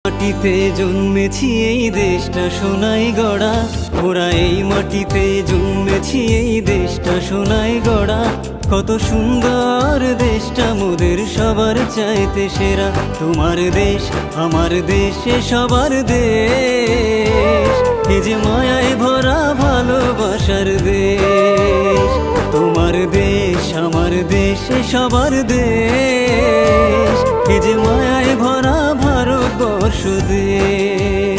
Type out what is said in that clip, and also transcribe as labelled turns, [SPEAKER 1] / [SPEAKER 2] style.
[SPEAKER 1] মাটিতে জন্মেছি এই দেশটা সোনায় গড়া, ওরা এই মাটিতে জন্মেছি এই দেশটা সোনায় গড়া। কত সুন্দর দেশটা মোদের সবার চাইতে সেরা। তোমার দেশ আমার দেশ সবার দেশ, এ যে মায়ায় ভরা ভালোবাসার দেশ। তোমার দেশ আমার দেশ সবার দেশ, এ যে মায়ায় ভরা ভারতবর্ষ দেশ।